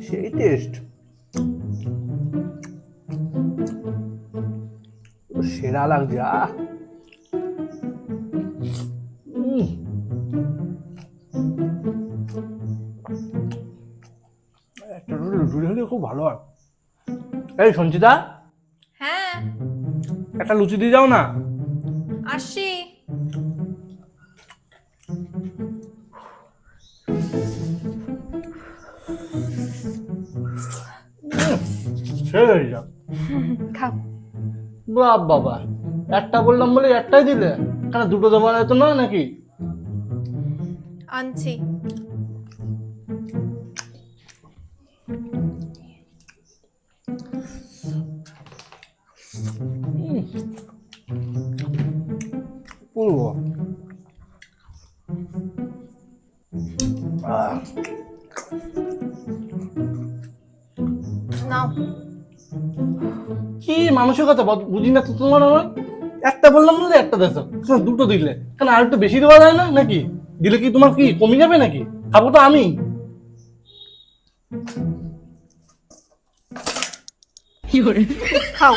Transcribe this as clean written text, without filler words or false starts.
সেই টেস্ট, সেরা লাগছে। একটা লুচি হলে খুব ভালো হয়। এই সঞ্চিতা, হ্যাঁ একটা লুচি দিয়ে যাও না। আসি। শেষ হয়ে যাও। খাও। বাবা, একটা বললাম বলে একটাই দিলে, কেন দুটো দেওয়া যেত না নাকি? আনছি। পুরো নাও। কি মানসিকতা বুঝি না তো তোমার। আমার একটা বললাম বলে একটা দেশ, দুটো দিলে কেন? আর একটু বেশি দেওয়া যায় না নাকি? দিলে কি তোমার কি কমে যাবে নাকি? খাবো তো আমি। খাও।